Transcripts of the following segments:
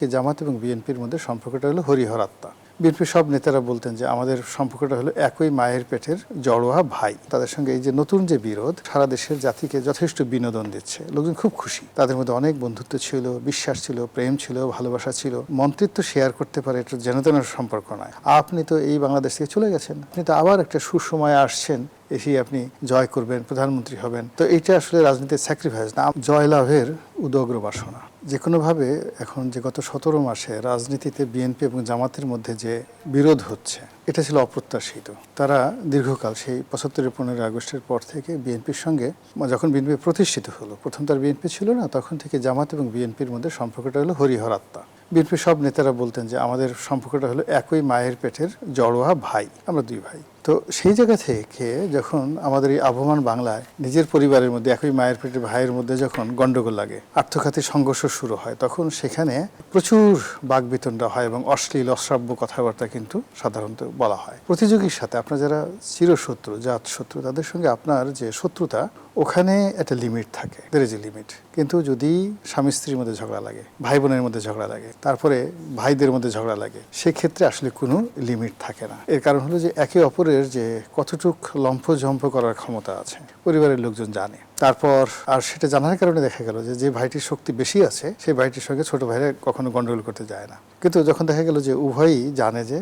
জামাত এবং বিএনপির মধ্যে সম্পর্কটা হলো হরিহর আত্মা। বিএনপির সব নেতারা বলতেন যে আমাদের সম্পর্কটা হলো একই মায়ের পেটের জড়োয়া ভাই। তাদের সঙ্গে এই যে নতুন যে বিরোধ সারা দেশের জাতিকে যথেষ্ট বিনোদন দিচ্ছে, লোকজন খুব খুশি। তাদের মধ্যে অনেক বন্ধুত্ব ছিল, বিশ্বাস ছিল, প্রেম ছিল, ভালোবাসা ছিল। মন্ত্রিত্ব শেয়ার করতে পারে, এটা যেন তেন সম্পর্ক নয়। আপনি তো এই বাংলাদেশ থেকে চলে গেছেন, আপনি তো আবার একটা সুসময়ে আসছেন, এসেই আপনি জয় করবেন, প্রধানমন্ত্রী হবেন। তো এইটা আসলে রাজনীতির স্যাক্রিফাইস না, জয়লাভের উদগ্র বাসনা। যে কোনোভাবে এখন যে গত 17 মাসে রাজনীতিতে বিএনপি এবং জামাতের মধ্যে যে বিরোধ হচ্ছে, এটা ছিল অপ্রত্যাশিত। তারা দীর্ঘকাল সেই 75 15 আগস্টের পর থেকে বিএনপির সঙ্গে, যখন বিএনপি প্রতিষ্ঠিত হলো, প্রথম তার বিএনপি ছিল না, তখন থেকে জামাত এবং বিএনপির মধ্যে সম্পর্কটা হলো হরিহর আত্মা। বিএনপির সব নেতারা বলতেন যে আমাদের সম্পর্কটা হলো একই মায়ের পেটের জড়োয়া ভাই, আমরা দুই ভাই। তো সেই জায়গা থেকে যখন আমাদের এই আবহমান বাংলায় নিজের পরিবারের মধ্যে একই মায়ের পেটের ভাইয়ের মধ্যে যখন গন্ডগোল লাগে, আত্মঘাতী সংঘর্ষ শুরু হয়, তখন সেখানে প্রচুর বাকবিতণ্ডা হয় এবং অশ্লীল অশ্রাব্য কথাবার্তা কিন্তু সাধারণত বলা হয়। প্রতিযোগীর সাথে আপনার যারা চিরশত্রু, জাত শত্রু, তাদের সঙ্গে আপনার যে শত্রুতা, ওখানে একটা লিমিট থাকে, দের ইজ এ লিমিট। কিন্তু যদি স্বামী স্ত্রীর মধ্যে ঝগড়া লাগে, ভাই বোনের মধ্যে ঝগড়া লাগে, তারপরে ভাইদের মধ্যে ঝগড়া লাগে, সেক্ষেত্রে আসলে কোনো লিমিট থাকে না। এর কারণ হলো যে একে অপরের যে কতটুক লম্ফঝম্প করার ক্ষমতা আছে পরিবারের লোকজন জানে। তারপর আর সেটা জানার কারণে দেখা গেল যে ভাইটির শক্তি বেশি আছে, সেই ভাইটির সঙ্গে ছোট ভাইরা কখনো গন্ডগোল করতে যায় না। কিন্তু যখন দেখা গেল যে উভয়ই জানে যে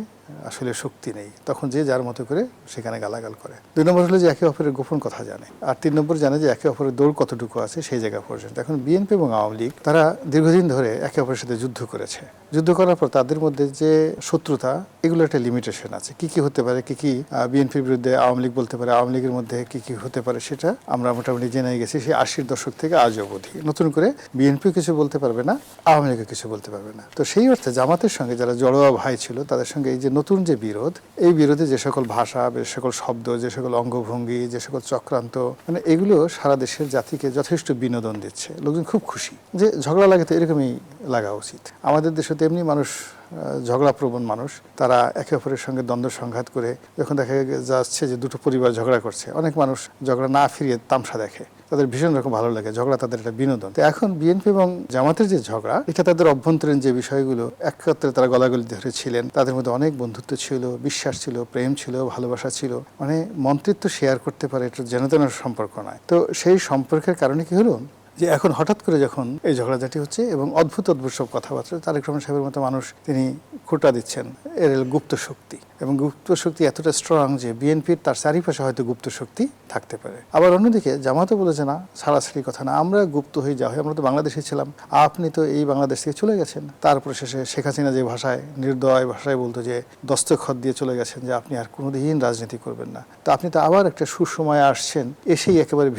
আসলে শক্তি নেই, তখন যে যার মতো করে সেখানে গালাগাল করে। 2 নম্বর হলো যে একে অপরের গোপন কথা জানে। আর 3 নম্বর জানে যে একে অপরের দৌড় কতটুকু আছে সেই জায়গা পর্যন্ত। এখন বিএনপি এবং আওয়ামী লীগ তারা দীর্ঘদিন ধরে একে অপরের সাথে যুদ্ধ করেছে। যুদ্ধ করার পর তাদের মধ্যে যে শত্রুতা, এগুলো একটা লিমিটেশন আছে। কি কি হতে পারে, কি কি বিএনপির বিরুদ্ধে আওয়ামী লীগ বলতে পারে, আওয়ামী লীগের মধ্যে কি কি হতে পারে, সেটা আমরা মোটামুটি জেনে গেছি সেই 80-র দশক থেকে আজ অবধি। নতুন করে বিএনপি কিছু বলতে পারবে না, আওয়ামী লীগও কিছু বলতে পারবে না। তো সেই অর্থে জামাতের সঙ্গে যারা জড়োয়া ভাই ছিল, তাদের সঙ্গে এই যে নতুন যে বিরোধ, এই বিরোধে যে সকল ভাষা, যে সকল শব্দ, যে সকল অঙ্গভঙ্গি, যে সকল চক্রান্ত, মানে এগুলো সারা দেশের জাতিকে যথেষ্ট বিনোদন দিচ্ছে। লোকজন খুব খুশি যে ঝগড়া লাগে তো এরকমই লাগা উচিত। আমাদের দেশে তো এমনি মানুষ ঝগড়াপ্রবণ মানুষ, তারা একে অপরের সঙ্গে দ্বন্দ্ব সংঘাত করে যখন দেখা যাচ্ছে যে দুটো পরিবার ঝগড়া করছে, অনেক মানুষ ঝগড়া না ফিরিয়ে তামসা দেখে, তাদের ভীষণ রকম ভালো লাগে। ঝগড়া তাদের একটা বিনোদন। তো এখন বিএনপি এবং জামাতের যে ঝগড়া, এটা তাদের অভ্যন্তরীণ যে বিষয়গুলো, একত্রে তারা গলাগলি ধরে ছিলেন, তাদের মধ্যে অনেক বন্ধুত্ব ছিল, বিশ্বাস ছিল, প্রেম ছিল, ভালোবাসা ছিল। মানে মন্ত্রিত্ব শেয়ার করতে পারে, এটা যেন তেন সম্পর্ক নয়। তো সেই সম্পর্কের কারণে কি হলো যে এখন হঠাৎ করে যখন এই ঝগড়াঝাটি হচ্ছে এবং অদ্ভুত অদ্ভুত সব কথাবার্তা, তারেক রহমান সাহেবের মতো মানুষ তিনি খোঁটা দিচ্ছেন এর গুপ্ত শক্তি, এবং গুপ্ত শক্তি এতটা স্ট্রং যে বিএনপির তার চারিপাশে হয়তো গুপ্ত শক্তি থাকতে পারে। আবার অন্যদিকে জামাতও বলেছে না, ছাড়াছাড়ি কথা না, আমরা গুপ্ত হয়ে যা হয়, আমরা তো বাংলাদেশে ছিলাম, আপনি তো এই বাংলাদেশ থেকে চলে গেছেন। তারপরে শেষে শেখ হাসিনা যে ভাষায়, নির্দয় ভাষায় বলতো যে দস্তখত দিয়ে চলে গেছেন যে আপনি আর কোনোদিন রাজনীতি করবেন না, তো আপনি তো আবার একটা সুসময়ে আসছেন, এসেই একেবারে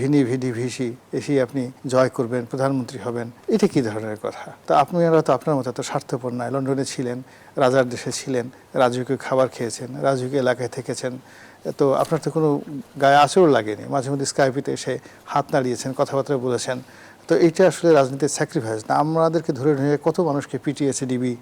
ভিসি এসেই আপনি জয় করবেন, প্রধানমন্ত্রী হবেন। এটা কি ধরনের কথা? তা আপনারা তো আপনার মতো এত স্বার্থপর নয়। লন্ডনে ছিলেন, রাজার দেশে ছিলেন, রাজকীয় খাবার খেয়েছেন, রাজকীয় এলাকায় থেকেছেন, তো আপনার তো কোনো গায়ে আঁচড় লাগেনি। মাঝে মধ্যে স্কাইপিতে এসে হাত নাড়িয়েছেন, কথাবার্তা বলেছেন। তো এইটা আসলে রাজনীতির স্যাক্রিফাইস না। আমাদেরকে ধরে ধরে কত মানুষকে পিটিয়েছে ডিবি,